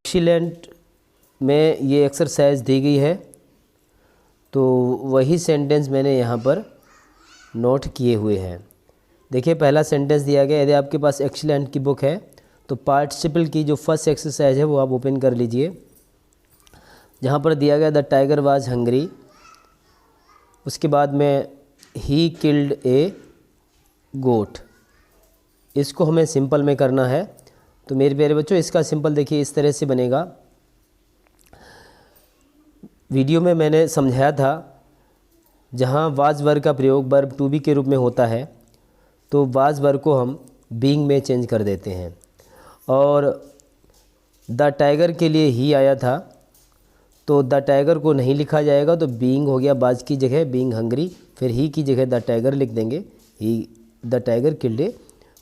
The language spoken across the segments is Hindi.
एक्सीलेंट में ये एक्सरसाइज दी गई है, तो वही सेंटेंस मैंने यहाँ पर नोट किए हुए हैं। देखिए पहला सेंटेंस दिया गया, यदि आपके पास एक्सीलेंट की बुक है तो पार्टिसिपल की जो फर्स्ट एक्सरसाइज है वो आप ओपन कर लीजिए, जहाँ पर दिया गया द टाइगर वाज हंग्री, उसके बाद में ही किल्ड ए गोट। इसको हमें सिंपल में करना है। तो मेरे प्यारे बच्चों इसका सिंपल देखिए इस तरह से बनेगा। वीडियो में मैंने समझाया था, जहाँ वाज वर्ब का प्रयोग वर्ब टू बी के रूप में होता है तो वाज वर्ब को हम बीइंग में चेंज कर देते हैं, और द टाइगर के लिए ही आया था तो द टाइगर को नहीं लिखा जाएगा, तो बीइंग हो गया वाज की जगह बीइंग हंग्री, फिर ही की जगह द टाइगर लिख देंगे, ही द टाइगर किल्ड ए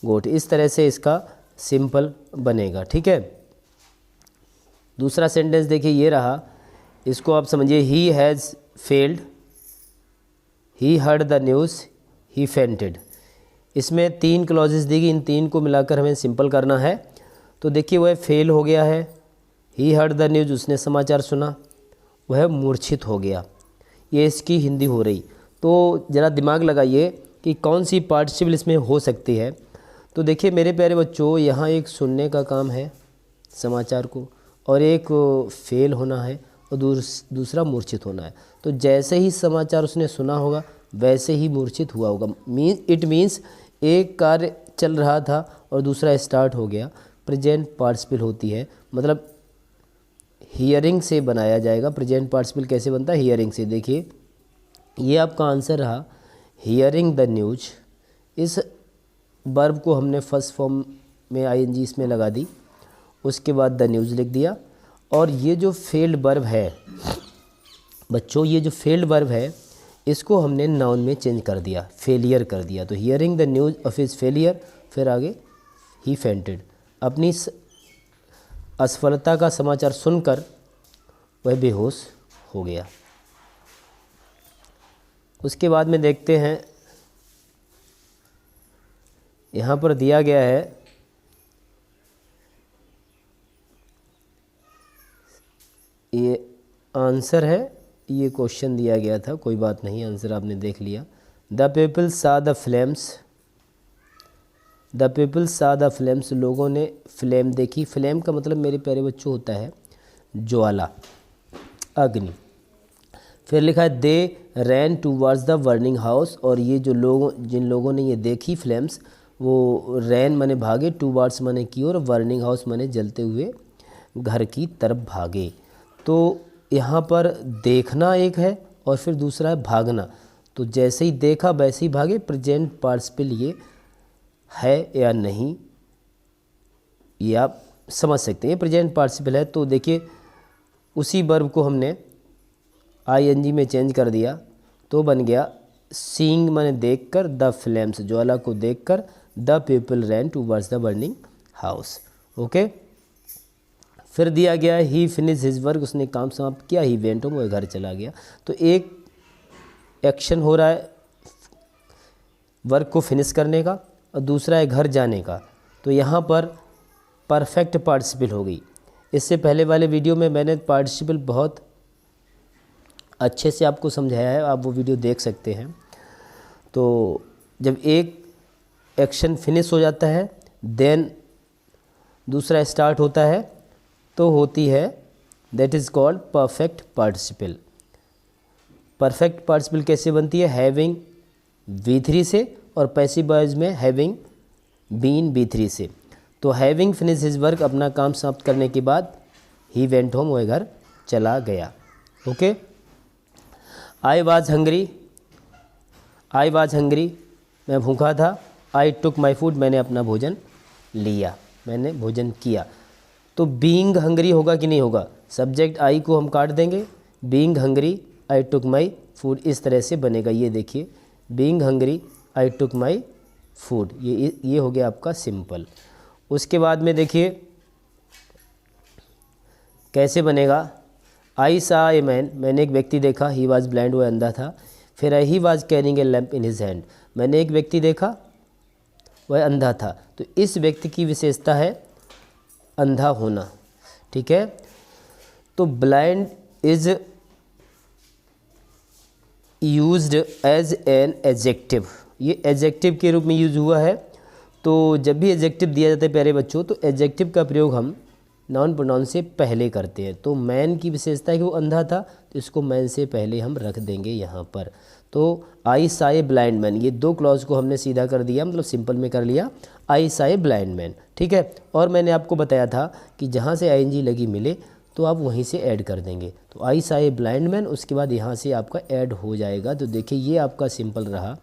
गोट। इस तरह से इसका सिंपल बनेगा। ठीक है, दूसरा सेंटेंस देखिए ये रहा, इसको आप समझिए he has failed, he heard the news, he fainted. इसमें 3 क्लॉजेस दी गई, इन 3 को मिलाकर हमें सिंपल करना है। तो देखिए वह फेल हो गया है, ही हर्ड द न्यूज़ उसने समाचार सुना, वह मूर्छित हो गया, ये इसकी हिंदी हो रही। तो ज़रा दिमाग लगाइए कि कौन सी पार्टिसिपल इसमें हो सकती है। तो देखिए मेरे प्यारे बच्चों, यहाँ एक सुनने का काम है समाचार को, और एक फेल होना है, और दूसरा मूर्छित होना है। तो जैसे ही समाचार उसने सुना होगा वैसे ही मूर्छित हुआ होगा। इट मीन्स एक कार्य चल रहा था और दूसरा स्टार्ट हो गया। प्रेजेंट पार्टिसिपल होती है, मतलब हियरिंग से बनाया जाएगा। प्रेजेंट पार्टिसिपल कैसे बनता है? हियरिंग से। देखिए ये आपका आंसर रहा, हियरिंग द न्यूज। इस वर्ब को हमने फर्स्ट फॉर्म में आईएनजी इसमें लगा दी, उसके बाद द न्यूज़ लिख दिया। और ये जो फेल्ड वर्ब है बच्चों, ये जो फेल्ड वर्ब है इसको हमने नाउन में चेंज कर दिया, फेलियर कर दिया। तो hearing the news of his failure, फिर आगे ही फेंटेड। अपनी असफलता का समाचार सुनकर वह बेहोश हो गया। उसके बाद में देखते हैं, यहाँ पर दिया गया है ये आंसर है, ये क्वेश्चन दिया गया था, कोई बात नहीं, आंसर आपने देख लिया। द पीपल सा द फ्लेम्स, द पीपल सा द फ्लेम्स, लोगों ने फ्लेम देखी। फ्लेम का मतलब मेरे प्यारे बच्चों होता है ज्वाला, अग्नि। फिर लिखा है they ran towards the burning house, और ये जो लोग, जिन लोगों ने ये देखी फ्लेम्स, वो रैन माने भागे, टूवर्ड्स माने की ओर, बर्निंग हाउस माने जलते हुए घर की तरफ भागे। तो यहाँ पर देखना एक है और फिर दूसरा है भागना। तो जैसे ही देखा वैसे ही भागे। प्रेजेंट पार्टिसिपल ये है या नहीं, ये आप समझ सकते हैं, प्रेजेंट पार्टिसिपल है। तो देखिए उसी वर्ब को हमने आईएनजी में चेंज कर दिया, तो बन गया सीइंग माने देखकर, द फ्लेम्स ज्वाला को देखकर, the people rain towards the burning house. Okay, फिर दिया गया ही फिनिश हिज वर्क, उसने काम समाप्त किया, ही वेंट होम, वह घर चला गया। तो एक एक्शन हो रहा है वर्क को फिनिश करने का, और दूसरा है घर जाने का। तो यहाँ पर परफेक्ट पार्टिसिपल हो गई। इससे पहले वाले वीडियो में मैंने पार्टिसिपल बहुत अच्छे से आपको समझाया है, आप वो वीडियो देख सकते हैं। तो जब एक एक्शन फिनिश हो जाता है देन दूसरा स्टार्ट होता है, तो होती है that is called perfect participle. Perfect participle कैसे बनती है? हैविंग V3 से, और पैसिव वॉइस में हैविंग बीन B3 से। तो हैविंग फिनिश हिज वर्क, अपना काम समाप्त करने के बाद, ही वेंट होम, वह घर चला गया। Okay, I was hungry, I was hungry, मैं भूखा था। आई टुक माई फूड, मैंने अपना भोजन लिया, मैंने भोजन किया। तो बीइंग हंग्री होगा कि नहीं होगा? सब्जेक्ट आई को हम काट देंगे, being hungry I took my food, इस तरह से बनेगा। ये देखिए being hungry I took my food, ये हो गया आपका सिंपल। उसके बाद में देखिए कैसे बनेगा। आई सा ए मैन, मैंने एक व्यक्ति देखा, ही वॉज ब्लाइंड, वह अंधा था। फिर he was carrying a lamp in his hand, मैंने एक व्यक्ति देखा, वह अंधा था। तो इस व्यक्ति की विशेषता है अंधा होना। ठीक है। तो blind is used as an adjective, ये एडजेक्टिव के रूप में यूज हुआ है। तो जब भी एडजेक्टिव दिया जाता है प्यारे बच्चों, तो एडजेक्टिव का प्रयोग हम नाउन प्रोनाउन से पहले करते हैं। तो मैन की विशेषता है कि वो अंधा था, तो इसको मैन से पहले हम रख देंगे यहाँ पर। तो आई सा ए ब्लाइंड मैन, ये दो क्लॉज को हमने सीधा कर दिया, मतलब सिंपल में कर लिया, आई सा ए ब्लाइंड मैन, ठीक है। और मैंने आपको बताया था कि जहाँ से आईएनजी लगी मिले तो आप वहीं से ऐड कर देंगे। तो आई सा ए ब्लाइंड मैन, उसके बाद यहाँ से आपका ऐड हो जाएगा। तो देखिए ये आपका सिंपल रहा,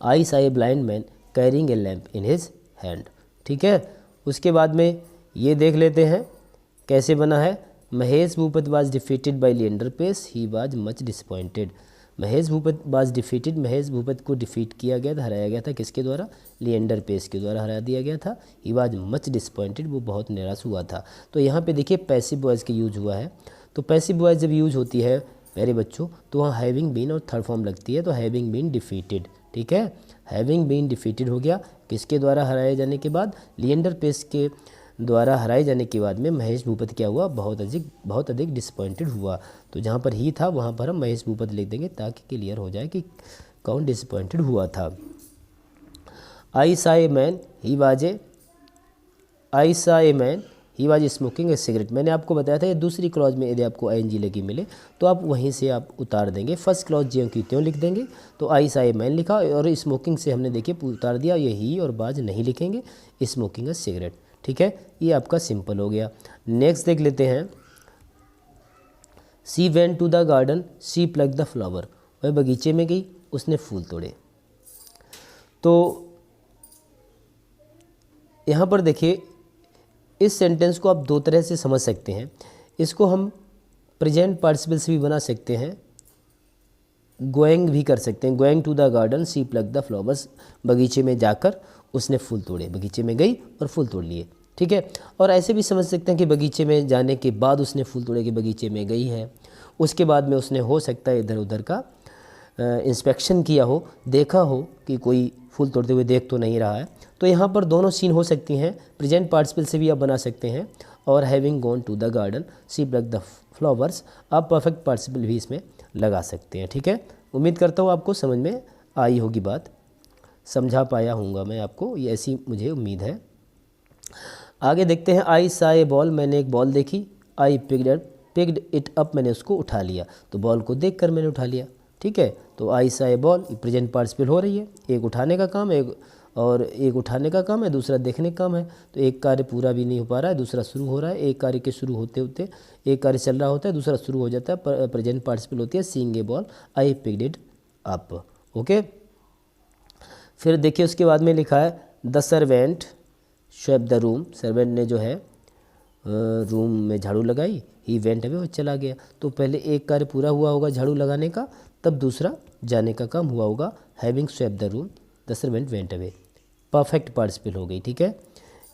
आई saw a blind man carrying a lamp in his hand, ठीक है। उसके बाद में ये देख लेते हैं कैसे बना है। Mahesh Bhupathi was defeated by Leander Paes, he was much disappointed. Mahesh Bhupathi was defeated, Mahesh Bhupathi को डिफीट किया गया था, हराया गया था, किसके द्वारा? लिएंडर पेस के द्वारा हरा दिया गया था। ही वाज मच डिसपॉइंटेड, वो बहुत निराश हुआ था। तो यहाँ पे देखिए पैसिव वॉइस का यूज हुआ है। तो पैसिव वॉइस जब यूज होती है मेरे बच्चों, तो वहाँ हैविंग बीन और थर्ड फॉर्म लगती है। तो हैविंग बीन डिफीटेड, ठीक है, हैविंग बीन डिफीटेड हो गया, किसके द्वारा हराए जाने के बाद? लिएंडर पेस के द्वारा हराए जाने के बाद में महेश भूपत क्या हुआ? बहुत अधिक डिसपॉइंटेड हुआ। तो जहाँ पर ही था वहाँ पर हम महेश भूपत लिख देंगे ताकि क्लियर हो जाए कि कौन डिसपॉइंटेड हुआ था। आई saw a man he was smoking A cigarette. मैंने आपको बताया था ये दूसरी क्लॉज में यदि आपको आईएनजी लगी मिले तो आप वहीं से आप उतार देंगे, फर्स्ट क्लॉज ज्यों की त्यों लिख देंगे। तो आई सा ए मैन लिखा और स्मोकिंग से हमने देखिए उतार दिया, ये ही और बाज नहीं लिखेंगे, स्मोकिंग ए सिगरेट, ठीक है। ये आपका सिंपल हो गया। नेक्स्ट देख लेते हैं, she went to the garden, she plug the flower. वह बगीचे में गई, उसने फूल तोड़े। तो यहाँ पर देखिए इस सेंटेंस को आप दो तरह से समझ सकते हैं। इसको हम प्रेजेंट पार्टिसिपल से भी बना सकते हैं, गोइंग भी कर सकते हैं। Going to the garden she plug the flowers, बगीचे में जाकर उसने फूल तोड़े, बगीचे में गई और फूल तोड़ लिए, ठीक है। और ऐसे भी समझ सकते हैं कि बगीचे में जाने के बाद उसने फूल तोड़े, कि बगीचे में गई है, उसके बाद में उसने हो सकता है इधर उधर का इंस्पेक्शन किया हो, देखा हो कि कोई फूल तोड़ते हुए देख तो नहीं रहा है। तो यहाँ पर दोनों सीन हो सकती हैं, प्रेजेंट पार्टिसिपल से भी आप बना सकते हैं और having gone to the garden she plug the flowers आप परफेक्ट पार्टिसिपल भी इसमें लगा सकते हैं, ठीक है। उम्मीद करता हूँ आपको समझ में आई होगी बात, समझा पाया हूँगा मैं आपको, ये ऐसी मुझे उम्मीद है। आगे देखते हैं, आई सा ए बॉल, मैंने एक बॉल देखी, आई पिक्ड इट अप, मैंने उसको उठा लिया। तो बॉल को देखकर मैंने उठा लिया, ठीक है। तो आई सा ए बॉल प्रेजेंट पार्टिसिपल हो रही है, एक उठाने का काम, एक उठाने का काम है, दूसरा देखने का काम है। तो एक कार्य पूरा भी नहीं हो पा रहा है, दूसरा शुरू हो रहा है। एक कार्य के शुरू होते होते एक कार्य चल रहा होता है, दूसरा शुरू हो जाता है, प्रेजेंट पार्टिसिपल होती है seeing a ball, I picked it up, okay. फिर देखिए उसके बाद में लिखा है the servant swept the room, servant ने जो है रूम में झाड़ू लगाई, ही वेंट अवे, वो चला गया। तो पहले एक कार्य पूरा हुआ होगा झाड़ू लगाने का, तब दूसरा जाने का काम हुआ होगा, having swept the room the servant went away, perfect participle हो गई, ठीक है।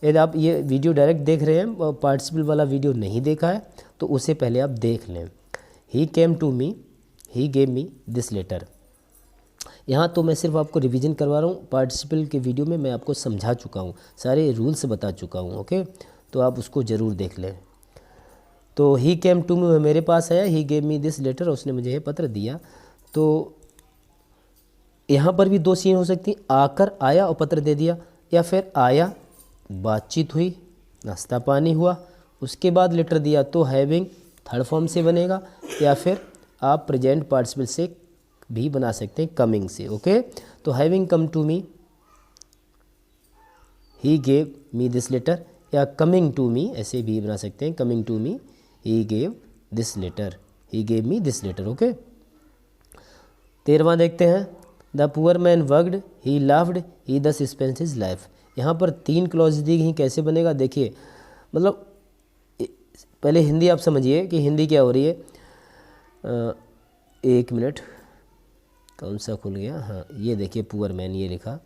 यदि आप ये वीडियो डायरेक्ट देख रहे हैं और पार्टिसिपल वाला वीडियो नहीं देखा है तो उसे पहले आप देख लें। He came to me, he gave me this letter. यहाँ तो मैं सिर्फ आपको रिवीजन करवा रहा हूँ, पार्टिसिपल के वीडियो में मैं आपको समझा चुका हूँ, सारे रूल्स बता चुका हूँ, ओके। तो आप उसको ज़रूर देख लें। तो ही केम टू मी मेरे पास आया, he gave me this letter, उसने मुझे यह पत्र दिया। तो यहाँ पर भी दो सीन हो सकती हैं, आकर आया और पत्र दे दिया, या फिर आया, बातचीत हुई, नाश्ता पानी हुआ, उसके बाद लेटर दिया। तो हैविंग थर्ड फॉर्म से बनेगा, या फिर आप प्रेजेंट पार्टिसिपल से भी बना सकते हैं, कमिंग से, ओके। तो having come to me, he gave me this letter, या कमिंग टू मी ऐसे भी बना सकते हैं, coming to me, he gave this letter, he gave me this letter, okay. 13वां देखते हैं, the poor man worked, he laughed, he thus spends his life. यहाँ पर 3 क्लॉज दी गई, कैसे बनेगा देखिए, मतलब पहले हिंदी आप समझिए कि हिंदी क्या हो रही है। 1 मिनट, कौन सा खुल गया, हाँ ये देखिए, पुअर मैन ये लिखा,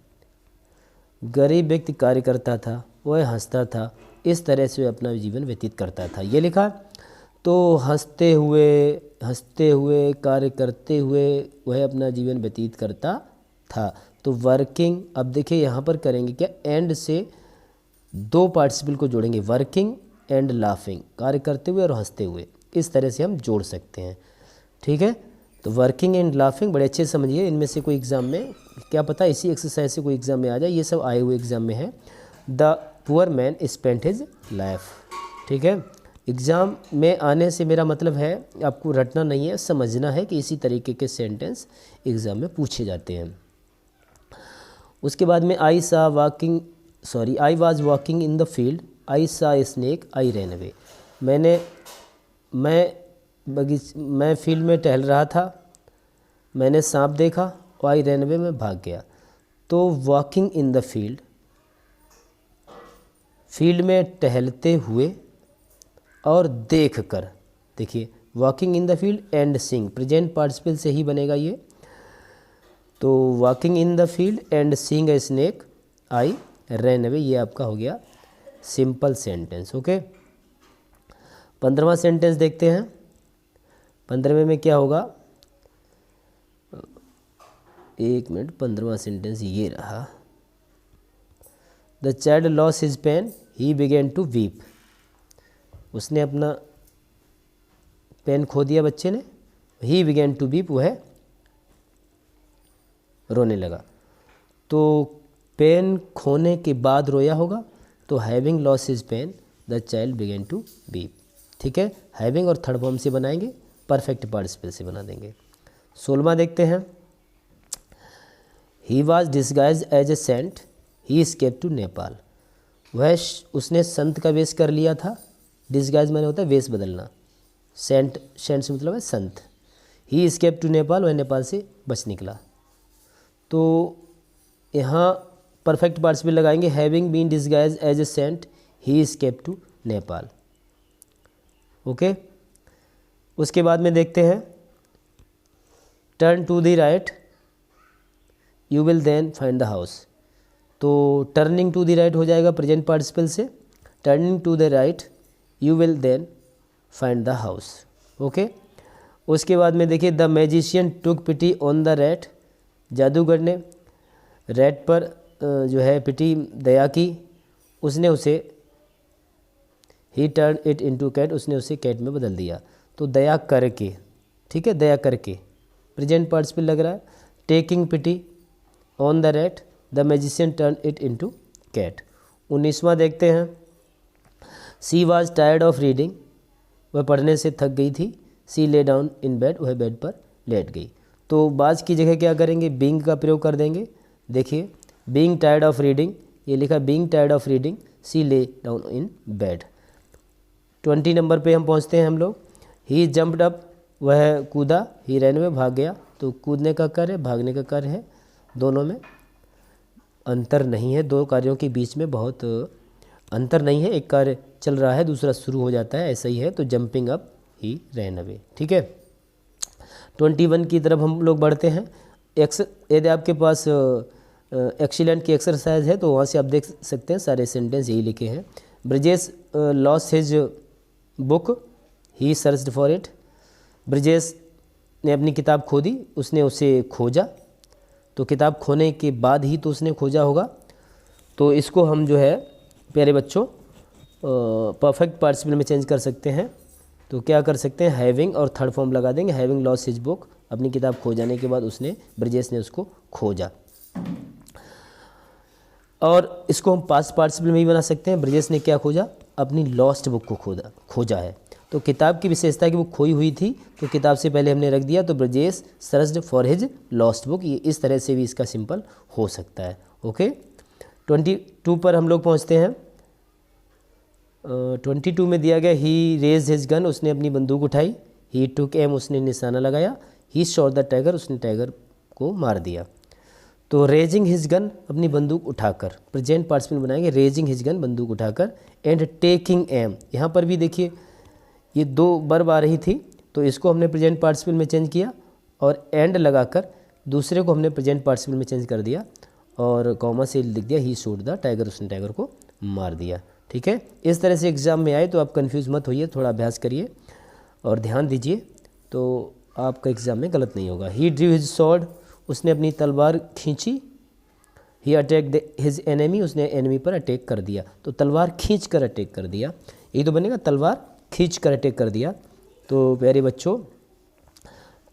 गरीब व्यक्ति कार्य करता था, वह हंसता था, इस तरह से अपना जीवन व्यतीत करता था, ये लिखा। तो हंसते हुए कार्य करते हुए वह अपना जीवन व्यतीत करता था। तो वर्किंग, अब देखिए यहाँ पर करेंगे क्या, एंड से 2 पार्टिसिपल को जोड़ेंगे, वर्किंग एंड लाफिंग, कार्य करते हुए और हंसते हुए, इस तरह से हम जोड़ सकते हैं। ठीक है, तो वर्किंग एंड लाफिंग बड़े अच्छे से समझिए, इनमें से कोई एग्ज़ाम में, क्या पता इसी एक्सरसाइज से कोई एग्ज़ाम में आ जाए, ये सब आए हुए एग्ज़ाम में है। The poor man spent his life. ठीक है, एग्ज़ाम में आने से मेरा मतलब है आपको रटना नहीं है, समझना है कि इसी तरीके के सेंटेंस एग्ज़ाम में पूछे जाते हैं। उसके बाद में I was walking in the field, I saw a snake, I ran away. मैं फील्ड में टहल रहा था, मैंने सांप देखा, और आई रैन अवे, मैं भाग गया। तो walking in the field, field में टहलते हुए और देख कर, देखिए walking in the field and seeing, present participle से ही बनेगा ये। तो walking in the field and seeing a snake, I ran away, ये आपका हो गया सिंपल सेंटेंस। ओके, 15वां सेंटेंस देखते हैं। 15वें में क्या होगा, 1 मिनट, 15वां सेंटेंस ये रहा। The child lost his pen, he began to weep. उसने अपना पेन खो दिया बच्चे ने, ही बिगेन टू वीप, वह रोने लगा। तो पेन खोने के बाद रोया होगा, तो having lost his pen the child began to weep. ठीक है, हैविंग और थर्ड फॉर्म से बनाएंगे, परफेक्ट पार्टिसिपल से बना देंगे। 16वां देखते हैं। He was disguised as a saint, he escaped to Nepal. उसने संत का वेश कर लिया था, डिस्गाइज माने होता है वेश बदलना, सेंट से मतलब है संत। ही एस्केप्ड टू नेपाल, वह नेपाल से बच निकला। तो यहाँ परफेक्ट पार्टिसिपल लगाएंगे, having been disguised as a saint, he escaped to Nepal. Okay, उसके बाद में देखते हैं, turn to the right, you will then find the house. तो टर्निंग टू द राइट हो जाएगा प्रेजेंट पार्टिसिपल से, turning to the right, you will then find the house. Okay, उसके बाद में देखिए, the magician took pity on the rat, जादूगर ने रैट पर जो है पिटी, दया की, उसने उसे, he turned it into cat, उसने उसे कैट में बदल दिया। तो दया करके, ठीक है, दया करके प्रेजेंट पार्टिसिपल लग रहा है। Taking pity on the rat, the magician turn it into cat. 19वां देखते हैं। She was tired of reading, वह पढ़ने से थक गई थी। She lay down in bed, वह बेड पर लेट गई। तो बाज की जगह क्या करेंगे, बीइंग का प्रयोग कर देंगे। देखिए, बीइंग टायर्ड ऑफ रीडिंग, ये लिखा being tired of reading, she lay down in bed. 20 number पे हम पहुंचते हैं हम लोग। ही जंप्ड अप, वह कूदा। ही रैन अवे, भाग गया। तो कूदने का कार्य है, भागने का कार्य है, दोनों में अंतर नहीं है, दो कार्यों के बीच में बहुत अंतर नहीं है। एक कार्य चल रहा है, दूसरा शुरू हो जाता है, ऐसा ही है। तो जंपिंग अप, ही रैन अवे। ठीक है, 21 की तरफ हम लोग बढ़ते हैं। यदि आपके पास एक्सीलेंट की एक्सरसाइज है तो वहाँ से आप देख सकते हैं, सारे सेंटेंस यही लिखे हैं। Brijesh loss his book, he searched for it. Brijesh ने अपनी किताब खो दी, उसने उसे खोजा। तो किताब खोने के बाद ही तो उसने खोजा होगा। तो इसको हम जो है प्यारे बच्चों परफेक्ट पार्टिसिपल में चेंज कर सकते हैं। तो क्या कर सकते हैं, हैविंग और थर्ड फॉर्म लगा देंगे। हैविंग लॉस हिज बुक, अपनी किताब खो जाने के बाद उसने, ब्रिजेश ने उसको खोजा। और इसको हम पास्ट पार्टिसिपल में भी बना सकते हैं। ब्रिजेश ने क्या खोजा, अपनी लॉस्ट बुक को खोजा है। तो किताब की विशेषता कि वो खोई हुई थी, तो किताब से पहले हमने रख दिया। तो Brijesh searched for his lost book, ये इस तरह से भी इसका सिंपल हो सकता है। ओके, 22 पर हम लोग पहुंचते हैं। 22 में दिया गया, ही रेज हिज गन, उसने अपनी बंदूक उठाई। ही टुक एम, उसने निशाना लगाया। ही शॉट द टाइगर, उसने टाइगर को मार दिया। तो रेजिंग हिज गन, अपनी बंदूक उठाकर, प्रेजेंट पार्टिसिपल बनाएंगे। रेजिंग हिज गन, बंदूक उठाकर। एंड टेकिंग एम, यहाँ पर भी देखिए ये दो वर्ब आ रही थी, तो इसको हमने प्रेजेंट पार्टिसिपल में चेंज किया और एंड लगाकर दूसरे को हमने प्रेजेंट पार्टिसिपल में चेंज कर दिया और कॉमा से लिख दिया, ही शॉट द टाइगर, उसने टाइगर को मार दिया। ठीक है, इस तरह से एग्जाम में आए तो आप कंफ्यूज मत होइए, थोड़ा अभ्यास करिए और ध्यान दीजिए, तो आपका एग्जाम में गलत नहीं होगा। ही ड्रू हिज स्वॉर्ड, उसने अपनी तलवार खींची। ही अटैक हिज एनिमी, उसने एनिमी पर अटैक कर दिया। तो तलवार खींच कर अटैक कर दिया। ये तो बनेगा तलवार खींच कर अटैक कर दिया। तो प्यारे बच्चों,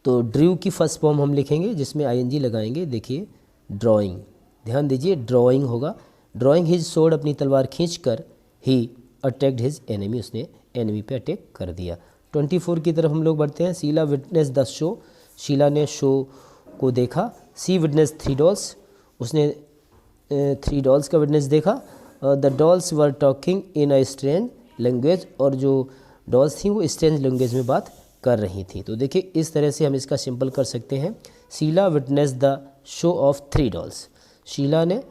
तो ड्रू की फर्स्ट फॉर्म हम लिखेंगे जिसमें आईएनजी लगाएंगे। देखिए ड्राइंग, ध्यान दीजिए ड्राइंग होगा। ड्राइंग हिज स्वॉर्ड, अपनी तलवार खींचकर, ही अटैक्ड हिज एनिमी, उसने एनिमी पे अटैक कर दिया। 24 की तरफ हम लोग बढ़ते हैं। Sheela witness the show, Sheela ने शो को देखा। सी विटनेस 3 डॉल्स, उसने 3 डॉल्स का विटनेस देखा। The dolls were talking in a strange language, और जो डॉल्स थी वो स्ट्रेंज लैंग्वेज में बात कर रही थी। तो देखिए इस तरह से हम इसका सिंपल कर सकते हैं। Sheela witness the show of 3 dolls, Sheela ने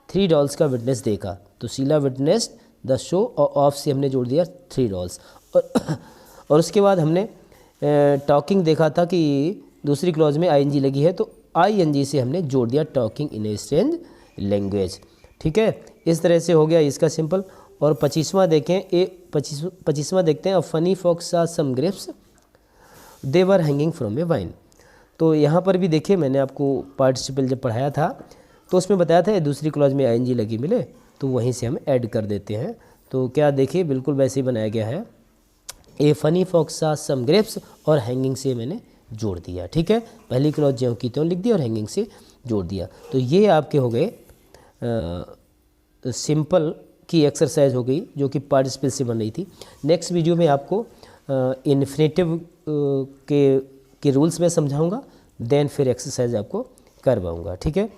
3 डॉल्स का विटनेस देखा। तो Sheela witness the show of से हमने जोड़ दिया 3 डॉल्स। और उसके बाद हमने टॉकिंग देखा था कि दूसरी क्लॉज में आईएनजी लगी है, तो आईएनजी से हमने जोड़ दिया talking in a strange language. ठीक है, इस तरह से हो गया इसका सिंपल। और 25वां देखें, 25वां देखते हैं। अ funny fox saw some grapes they were hanging from a vine. तो यहाँ पर भी देखिए मैंने आपको पार्टिसिपल जब पढ़ाया था तो उसमें बताया था दूसरी क्लॉज में आईएनजी लगी मिले तो वहीं से हम ऐड कर देते हैं। तो क्या देखिए बिल्कुल वैसे ही बनाया गया है। ए funny fox saw some grapes और हैंगिंग से मैंने जोड़ दिया। ठीक है, पहली क्लॉज ज्यों की त्यों लिख दी और हैंगिंग से जोड़ दिया। तो ये आपके हो गए सिंपल की एक्सरसाइज हो गई जो कि पार्टिसिपल से बन रही थी। नेक्स्ट वीडियो में आपको इन्फिनेटिव के रूल्स में समझाऊंगा, देन फिर एक्सरसाइज आपको करवाऊंगा। ठीक है।